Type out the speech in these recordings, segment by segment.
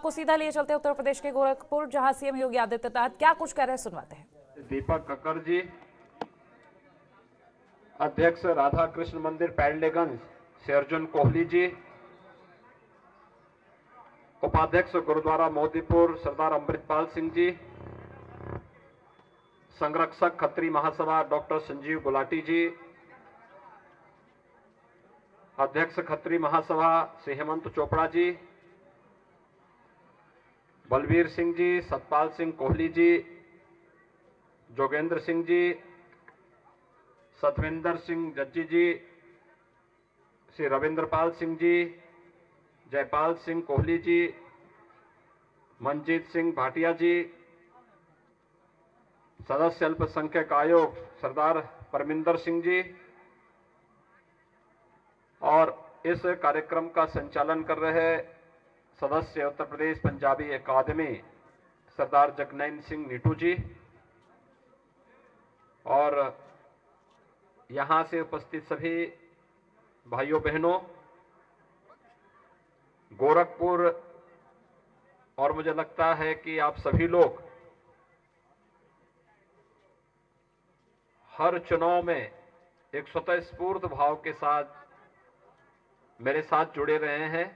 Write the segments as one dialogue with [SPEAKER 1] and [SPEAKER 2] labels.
[SPEAKER 1] आपको सीधा लिए चलते हैं उत्तर प्रदेश के गोरखपुर, जहां सीएम योगी आदित्यनाथ क्या कुछ कह रहे हैं, सुनवाते हैं।
[SPEAKER 2] दीपक कक्कड़ जी, अध्यक्ष राधा कृष्ण मंदिर पैडलेगंज से अर्जुन कोहली जी, उपाध्यक्ष गुरुद्वारा मोदीपुर सरदार अमृतपाल सिंह जी, संरक्षक खत्री महासभा डॉक्टर संजीव गुलाटी जी, अध्यक्ष खत्री महासभा श्री हेमंत चोपड़ा जी, बलवीर सिंह जी, सतपाल सिंह कोहली जी, जोगेंद्र सिंह जी, सतविंदर सिंह जज्जी जी, श्री रविंद्रपाल सिंह जी, जयपाल सिंह कोहली जी, मनजीत सिंह भाटिया जी, सदस्य अल्पसंख्यक आयोग सरदार परमिंदर सिंह जी, और इस कार्यक्रम का संचालन कर रहे सदस्य उत्तर प्रदेश पंजाबी अकादमी सरदार जगनैन सिंह नीटू जी, और यहां से उपस्थित सभी भाइयों बहनों, गोरखपुर, और मुझे लगता है कि आप सभी लोग हर चुनाव में एक स्वतःस्फूर्त भाव के साथ मेरे साथ जुड़े रहे हैं,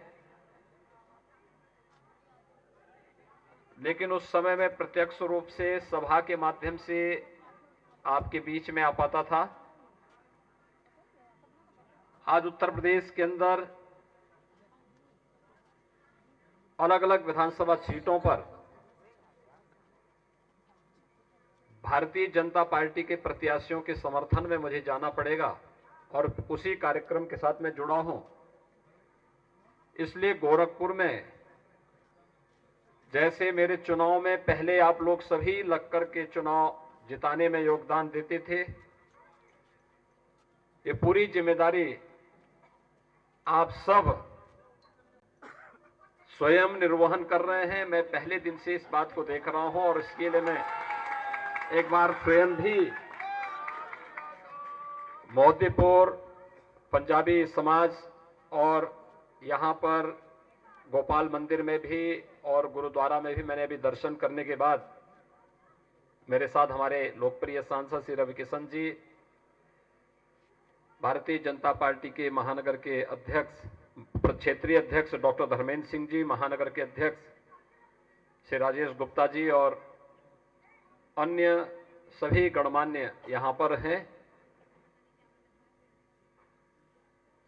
[SPEAKER 2] लेकिन उस समय में प्रत्यक्ष रूप से सभा के माध्यम से आपके बीच में आ पाता था। आज उत्तर प्रदेश के अंदर अलग अलग विधानसभा सीटों पर भारतीय जनता पार्टी के प्रत्याशियों के समर्थन में मुझे जाना पड़ेगा, और उसी कार्यक्रम के साथ मैं जुड़ा हूं। इसलिए गोरखपुर में जैसे मेरे चुनाव में पहले आप लोग सभी लगकर के चुनाव जिताने में योगदान देते थे, ये पूरी जिम्मेदारी आप सब स्वयं निर्वहन कर रहे हैं। मैं पहले दिन से इस बात को देख रहा हूं, और इसके लिए मैं एक बार स्वयं भी मोदीपुर पंजाबी समाज और यहां पर गोपाल मंदिर में भी और गुरुद्वारा में भी मैंने अभी दर्शन करने के बाद मेरे साथ हमारे लोकप्रिय सांसद श्री रविकिशन जी, भारतीय जनता पार्टी के महानगर के अध्यक्ष क्षेत्रीय अध्यक्ष डॉक्टर धर्मेंद्र सिंह जी, महानगर के अध्यक्ष श्री राजेश गुप्ता जी, और अन्य सभी गणमान्य यहां पर हैं।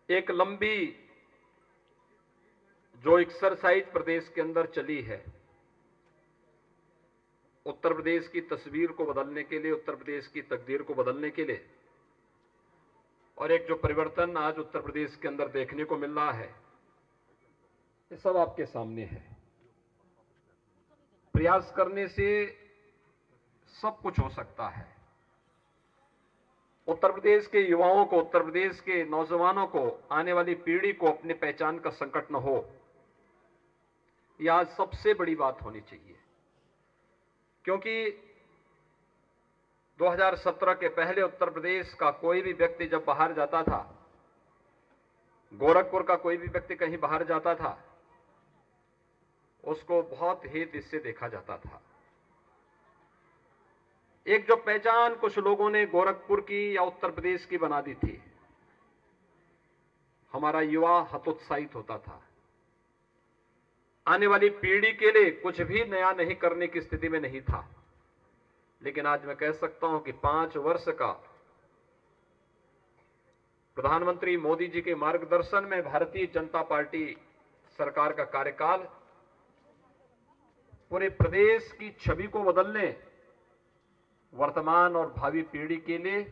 [SPEAKER 2] एक लंबी जो एक्सरसाइज प्रदेश के अंदर चली है, उत्तर प्रदेश की तस्वीर को बदलने के लिए, उत्तर प्रदेश की तकदीर को बदलने के लिए, और एक जो परिवर्तन आज उत्तर प्रदेश के अंदर देखने को मिल रहा है, ये सब आपके सामने है। प्रयास करने से सब कुछ हो सकता है। उत्तर प्रदेश के युवाओं को, उत्तर प्रदेश के नौजवानों को, आने वाली पीढ़ी को अपनी पहचान का संकट न हो, यह आज सबसे बड़ी बात होनी चाहिए। क्योंकि 2017 के पहले उत्तर प्रदेश का कोई भी व्यक्ति जब बाहर जाता था, गोरखपुर का कोई भी व्यक्ति कहीं बाहर जाता था, उसको बहुत हेत इससे देखा जाता था। एक जो पहचान कुछ लोगों ने गोरखपुर की या उत्तर प्रदेश की बना दी थी, हमारा युवा हतोत्साहित होता था। आने वाली पीढ़ी के लिए कुछ भी नया नहीं करने की स्थिति में नहीं था। लेकिन आज मैं कह सकता हूं कि 5 वर्ष का प्रधानमंत्री मोदी जी के मार्गदर्शन में भारतीय जनता पार्टी सरकार का कार्यकाल पूरे प्रदेश की छवि को बदलने, वर्तमान और भावी पीढ़ी के लिए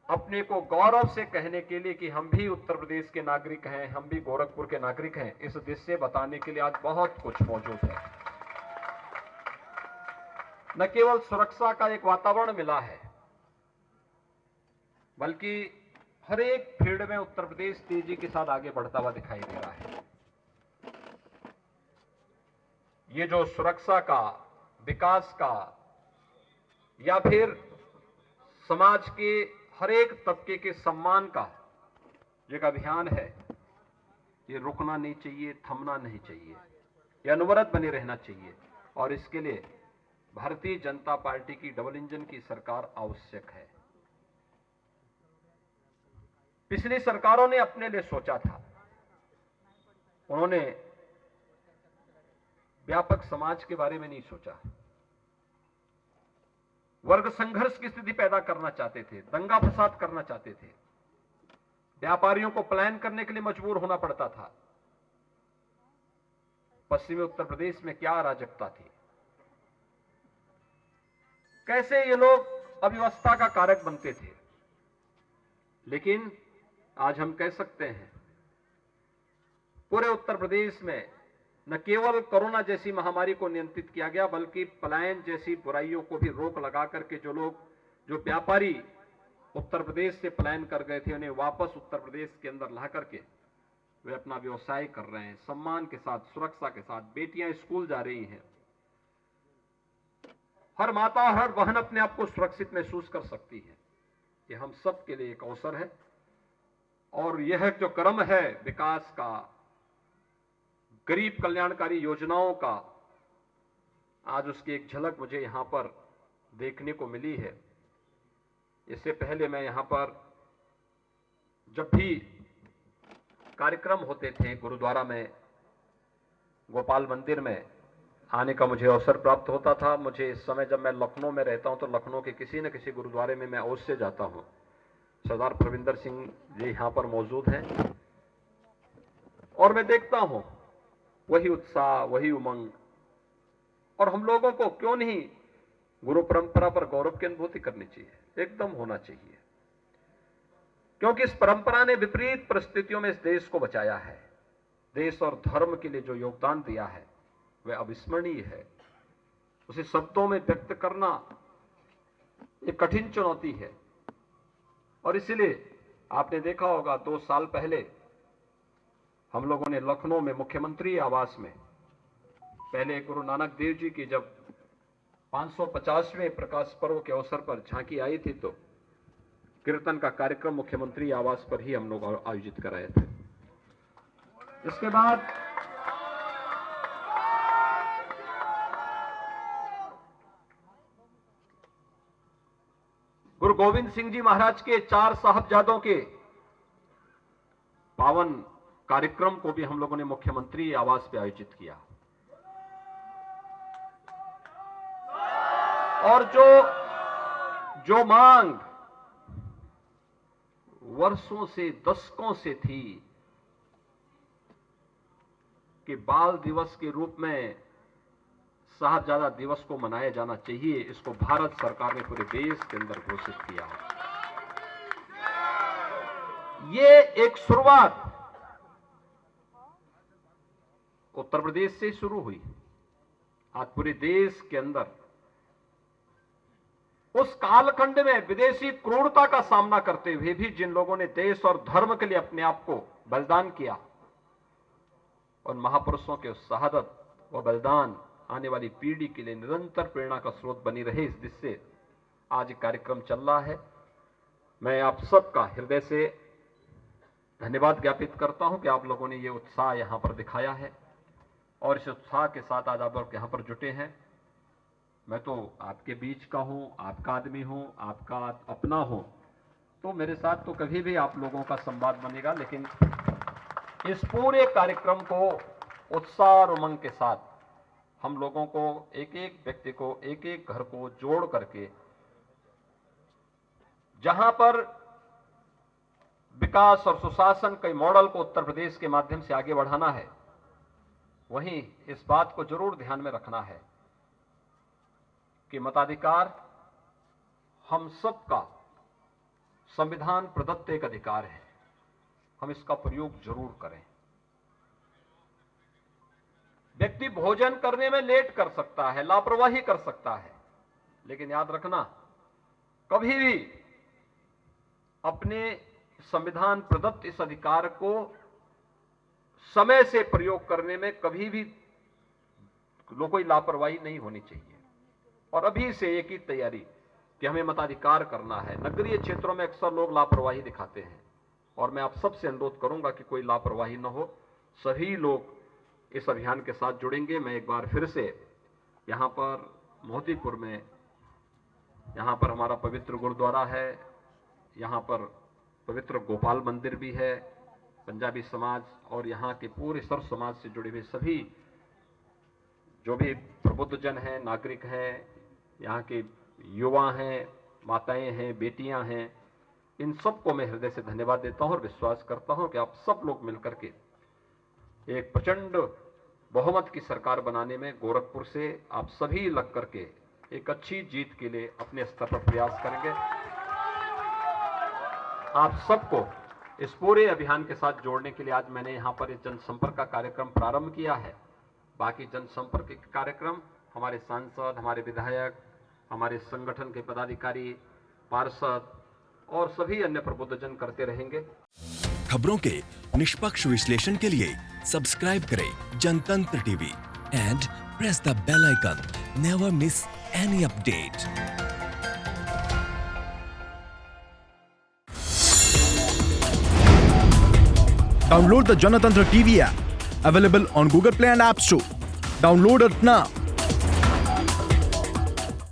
[SPEAKER 2] अपने को गौरव से कहने के लिए कि हम भी उत्तर प्रदेश के नागरिक हैं, हम भी गोरखपुर के नागरिक हैं, इस दिशा से बताने के लिए आज बहुत कुछ मौजूद है। न केवल सुरक्षा का एक वातावरण मिला है, बल्कि हर एक फील्ड में उत्तर प्रदेश तेजी के साथ आगे बढ़ता हुआ दिखाई दे रहा है। ये जो सुरक्षा का, विकास का, या फिर समाज के हर एक तबके के सम्मान का जो एक अभियान है, ये रुकना नहीं चाहिए, थमना नहीं चाहिए। ये अनवरत बने रहना चाहिए और इसके लिए भारतीय जनता पार्टी की डबल इंजन की सरकार आवश्यक है। पिछली सरकारों ने अपने लिए सोचा था, उन्होंने व्यापक समाज के बारे में नहीं सोचा, वर्ग संघर्ष की स्थिति पैदा करना चाहते थे, दंगा फसाद करना चाहते थे, व्यापारियों को पलायन करने के लिए मजबूर होना पड़ता था। पश्चिमी उत्तर प्रदेश में क्या अराजकता थी, कैसे ये लोग अव्यवस्था का कारक बनते थे। लेकिन आज हम कह सकते हैं पूरे उत्तर प्रदेश में न केवल कोरोना जैसी महामारी को नियंत्रित किया गया, बल्कि पलायन जैसी बुराइयों को भी रोक लगा करके जो व्यापारी उत्तर प्रदेश से पलायन कर गए थे, उन्हें वापस उत्तर प्रदेश के अंदर ला करके वे अपना व्यवसाय कर रहे हैं, सम्मान के साथ, सुरक्षा के साथ। बेटियां स्कूल जा रही हैं, हर माता हर बहन अपने आप को सुरक्षित महसूस कर सकती है। ये हम सब के लिए एक अवसर है और यह जो क्रम है विकास का, गरीब कल्याणकारी योजनाओं का, आज उसकी एक झलक मुझे यहां पर देखने को मिली है। इससे पहले मैं यहां पर जब भी कार्यक्रम होते थे गुरुद्वारा में, गोपाल मंदिर में आने का मुझे अवसर प्राप्त होता था। मुझे इस समय जब मैं लखनऊ में रहता हूं तो लखनऊ के किसी न किसी गुरुद्वारे में मैं अवश्य जाता हूं। सरदार प्रविंदर सिंह जी यहां पर मौजूद हैं और मैं देखता हूं वही उत्साह, वही उमंग, और हम लोगों को क्यों नहीं गुरु परंपरा पर गौरव की अनुभूति करनी चाहिए, एकदम होना चाहिए, क्योंकि इस परंपरा ने विपरीत परिस्थितियों में इस देश को बचाया है। देश और धर्म के लिए जो योगदान दिया है वह अविस्मरणीय है। उसे शब्दों में व्यक्त करना एक कठिन चुनौती है। और इसलिए आपने देखा होगा 2 साल पहले हम लोगों ने लखनऊ में मुख्यमंत्री आवास में पहले गुरु नानक देव जी की जब 550वें प्रकाश पर्व के अवसर पर झांकी आई थी तो कीर्तन का कार्यक्रम मुख्यमंत्री आवास पर ही हम लोग आयोजित कराए थे। इसके बाद गुरु गोविंद सिंह जी महाराज के 4 साहबजादों के पावन कार्यक्रम को भी हम लोगों ने मुख्यमंत्री आवास पे आयोजित किया। और जो मांग वर्षों से, दशकों से थी कि बाल दिवस के रूप में साहबजादा दिवस को मनाया जाना चाहिए, इसको भारत सरकार ने पूरे देश के अंदर घोषित किया। ये एक शुरुआत उत्तर प्रदेश से शुरू हुई। आज पूरे देश के अंदर उस कालखंड में विदेशी क्रूरता का सामना करते हुए भी जिन लोगों ने देश और धर्म के लिए अपने आप को बलिदान किया, और महापुरुषों के उस शहादत व बलिदान आने वाली पीढ़ी के लिए निरंतर प्रेरणा का स्रोत बनी रहे, इस दिशा से आज कार्यक्रम चल रहा है। मैं आप सबका हृदय से धन्यवाद ज्ञापित करता हूं कि आप लोगों ने ये उत्साह यहां पर दिखाया है और इस उत्साह के साथ आज आप लोग यहां पर जुटे हैं। मैं तो आपके बीच का हूं, आपका आदमी हूं, आपका अपना हूं, तो मेरे साथ तो कभी भी आप लोगों का संवाद बनेगा, लेकिन इस पूरे कार्यक्रम को उत्साह और उमंग के साथ हम लोगों को, एक एक व्यक्ति को, एक एक घर को जोड़ करके जहां पर विकास और सुशासन के मॉडल को उत्तर प्रदेश के माध्यम से आगे बढ़ाना है, वहीं इस बात को जरूर ध्यान में रखना है कि मताधिकार हम सबका संविधान प्रदत्त एक अधिकार है, हम इसका प्रयोग जरूर करें। व्यक्ति भोजन करने में लेट कर सकता है, लापरवाही कर सकता है, लेकिन याद रखना कभी भी अपने संविधान प्रदत्त इस अधिकार को समय से प्रयोग करने में कभी भी कोई लापरवाही नहीं होनी चाहिए। और अभी से एक ही तैयारी कि हमें मताधिकार करना है। नगरीय क्षेत्रों में अक्सर लोग लापरवाही दिखाते हैं और मैं आप सबसे अनुरोध करूंगा कि कोई लापरवाही न हो, सभी लोग इस अभियान के साथ जुड़ेंगे। मैं एक बार फिर से यहाँ पर मोतीपुर में, यहाँ पर हमारा पवित्र गुरुद्वारा है, यहाँ पर पवित्र गोपाल मंदिर भी है। पंजाबी समाज और यहाँ के पूरे सर्व समाज से जुड़े हुए सभी जो भी प्रबुद्धजन हैं, नागरिक हैं, यहाँ के युवा हैं, माताएं हैं, बेटियां हैं, इन सबको मैं हृदय से धन्यवाद देता हूं और विश्वास करता हूं कि आप सब लोग मिलकर के एक प्रचंड बहुमत की सरकार बनाने में गोरखपुर से आप सभी लग करके एक अच्छी जीत के लिए अपने स्तर पर प्रयास करेंगे। आप सबको इस पूरे अभियान के साथ जोड़ने के लिए आज मैंने यहाँ पर एक जनसंपर्क का कार्यक्रम प्रारंभ किया है। बाकी जनसंपर्क के कार्यक्रम हमारे सांसद, हमारे विधायक, हमारे संगठन के पदाधिकारी, पार्षद और सभी अन्य प्रबुद्धजन करते रहेंगे।
[SPEAKER 3] खबरों के निष्पक्ष विश्लेषण के लिए सब्सक्राइब करें Janatantra TV and press the bell icon. Never miss any update.
[SPEAKER 4] Download the Janatantra TV app, available on Google Play and App Store. Download it now.